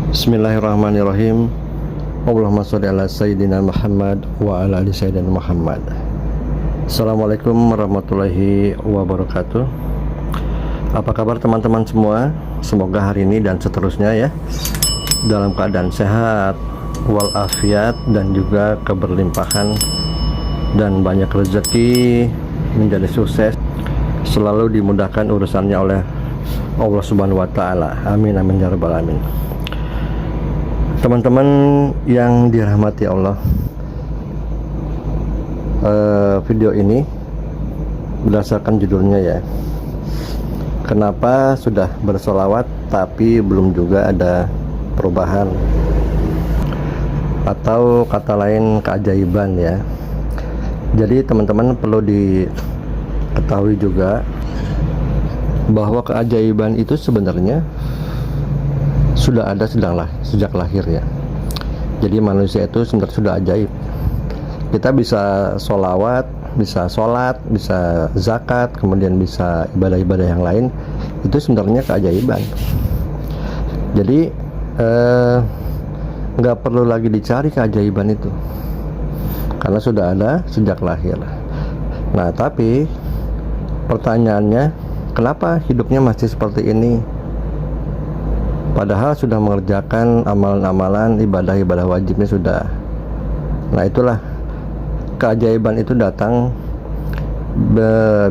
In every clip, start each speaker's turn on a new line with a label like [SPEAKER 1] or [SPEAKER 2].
[SPEAKER 1] Bismillahirrahmanirrahim. Allahumma sholli ala Sayyidina Muhammad wa ala ali Sayyidina Muhammad. Assalamualaikum warahmatullahi wabarakatuh. Apa kabar teman-teman semua? Semoga hari ini dan seterusnya ya dalam keadaan sehat walafiat dan juga keberlimpahan dan banyak rezeki, menjadi sukses, selalu dimudahkan urusannya oleh Allah Subhanahu wa taala. Amin amin ya rabbal alamin. Teman-teman yang dirahmati Allah, video ini berdasarkan judulnya ya, kenapa sudah bersolawat tapi belum juga ada perubahan, atau kata lain keajaiban ya. Jadi teman-teman perlu diketahui juga bahwa keajaiban itu sebenarnya sudah ada sejak lahir ya. Jadi manusia itu sebenarnya sudah ajaib. Kita bisa sholawat, bisa sholat, bisa zakat, kemudian bisa ibadah-ibadah yang lain. Itu sebenarnya keajaiban. Jadi nggak perlu lagi dicari keajaiban itu, karena sudah ada sejak lahir. Nah tapi pertanyaannya, kenapa hidupnya masih seperti ini? Padahal sudah mengerjakan amalan-amalan, ibadah-ibadah wajibnya sudah. Nah itulah keajaiban itu datang,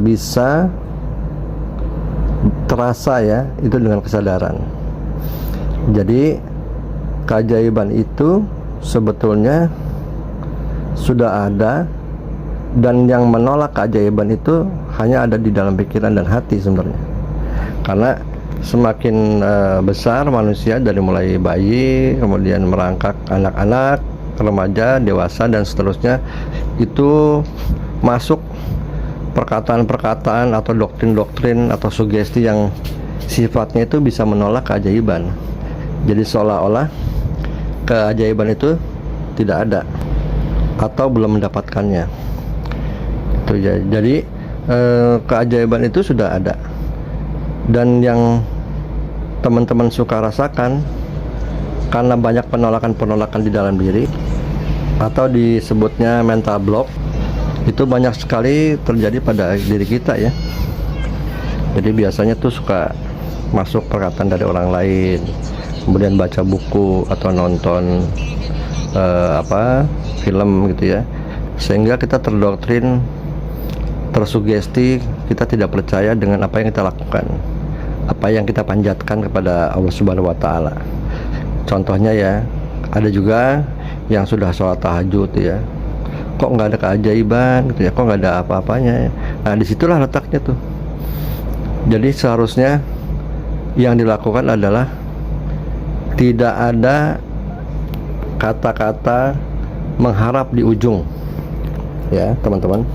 [SPEAKER 1] bisa terasa ya, itu dengan kesadaran. Jadi keajaiban itu sebetulnya sudah ada, dan yang menolak keajaiban itu hanya ada di dalam pikiran dan hati sebenarnya. Karena semakin besar manusia, dari mulai bayi, kemudian merangkak anak-anak, remaja, dewasa, dan seterusnya, itu masuk perkataan-perkataan atau doktrin-doktrin atau sugesti yang sifatnya itu bisa menolak keajaiban. Jadi seolah-olah keajaiban itu tidak ada atau belum mendapatkannya. Itu ya. Jadi keajaiban itu sudah ada, dan yang teman-teman suka rasakan karena banyak penolakan-penolakan di dalam diri, atau disebutnya mental block, itu banyak sekali terjadi pada diri kita ya. Jadi biasanya tuh suka masuk perkataan dari orang lain, kemudian baca buku atau nonton film gitu ya, sehingga kita terdoktrin, tersugesti, kita tidak percaya dengan apa yang kita lakukan, apa yang kita panjatkan kepada Allah Subhanahu wa taala. Contohnya ya, ada juga yang sudah sholat tahajud ya, kok nggak ada keajaiban gitu ya, kok nggak ada apa-apanya ya. Nah disitulah letaknya tuh. Jadi seharusnya yang dilakukan adalah tidak ada kata-kata mengharap di ujung ya teman-teman.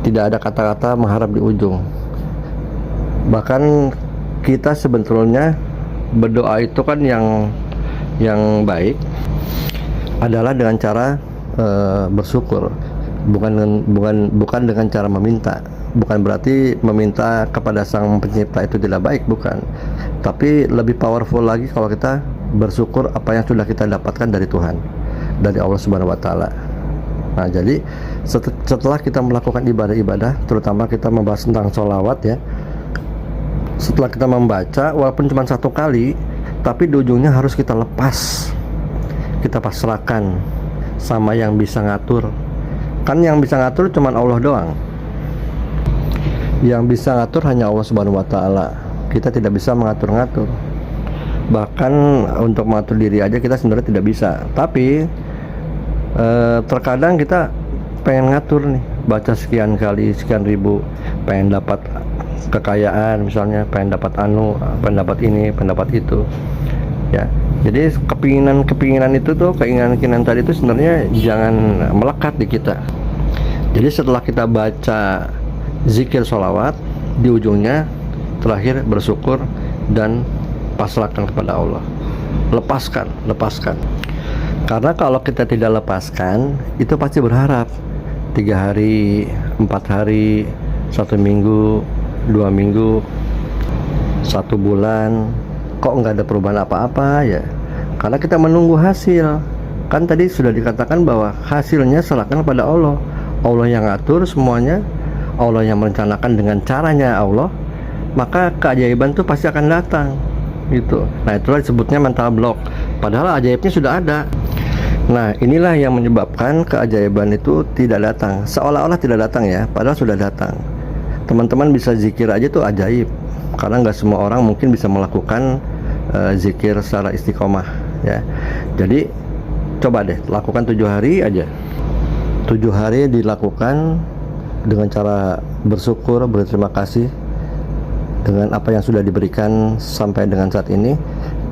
[SPEAKER 1] Tidak ada kata-kata mengharap di ujung. Bahkan kita sebetulnya berdoa itu kan yang baik adalah dengan cara bersyukur, bukan dengan cara meminta. Bukan berarti meminta kepada Sang Pencipta itu tidak baik, bukan. Tapi lebih powerful lagi kalau kita bersyukur apa yang sudah kita dapatkan dari Tuhan, dari Allah Subhanahu wa taala. Nah jadi setelah kita melakukan ibadah-ibadah, terutama kita membahas tentang sholawat ya, setelah kita membaca walaupun cuma satu kali, tapi di ujungnya harus kita lepas, kita pasrahkan sama yang bisa ngatur. Kan yang bisa ngatur cuma Allah doang. Yang bisa ngatur hanya Allah Subhanahu wa taala. Kita tidak bisa mengatur-ngatur. Bahkan untuk mengatur diri aja kita sebenarnya tidak bisa. Tapi terkadang kita pengen ngatur nih, baca sekian kali, sekian ribu, pengen dapat kekayaan misalnya, pengen dapat pendapat ini, pendapat itu ya. Jadi kepinginan itu tuh, keinginan tadi itu sebenarnya jangan melekat di kita. Jadi setelah kita baca zikir sholawat, di ujungnya terakhir bersyukur dan pasrahkan kepada Allah. Lepaskan. Karena kalau kita tidak lepaskan, itu pasti berharap 3 hari, 4 hari, 1 minggu, 2 minggu, 1 bulan, kok nggak ada perubahan apa-apa ya. karena kita menunggu hasil. Kan tadi sudah dikatakan bahwa hasilnya serahkan pada Allah. Allah yang ngatur semuanya, Allah yang merencanakan dengan caranya Allah, maka keajaiban itu pasti akan datang gitu. Nah, itulah disebutnya mental block, padahal ajaibnya sudah ada. Nah, inilah yang menyebabkan keajaiban itu tidak datang, seolah-olah tidak datang ya, padahal sudah datang. Teman-teman bisa zikir aja tuh ajaib, karena nggak semua orang mungkin bisa melakukan zikir secara istiqomah ya. Jadi coba deh lakukan 7 hari aja, 7 hari dilakukan dengan cara bersyukur, berterima kasih dengan apa yang sudah diberikan sampai dengan saat ini.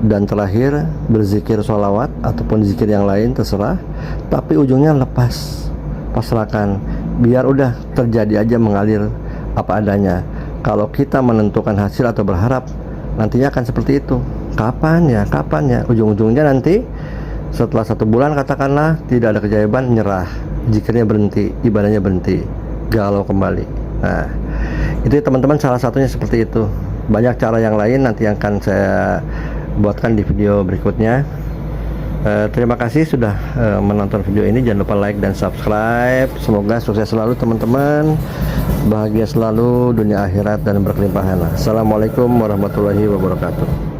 [SPEAKER 1] Dan terakhir berzikir sholawat ataupun zikir yang lain terserah, tapi ujungnya lepas, pasrahkan, biar udah terjadi aja, mengalir apa adanya. Kalau kita menentukan hasil atau berharap nantinya akan seperti itu, kapan ya ujung-ujungnya nanti setelah 1 bulan katakanlah tidak ada keajaiban, nyerah, zikirnya berhenti, ibadahnya berhenti, galau kembali. Nah, itu teman-teman, salah satunya seperti itu. Banyak cara yang lain nanti yang akan saya buatkan di video berikutnya. Terima kasih sudah menonton video ini. Jangan lupa like dan subscribe. Semoga sukses selalu teman-teman, bahagia selalu dunia akhirat dan berkelimpahan. Assalamualaikum warahmatullahi wabarakatuh.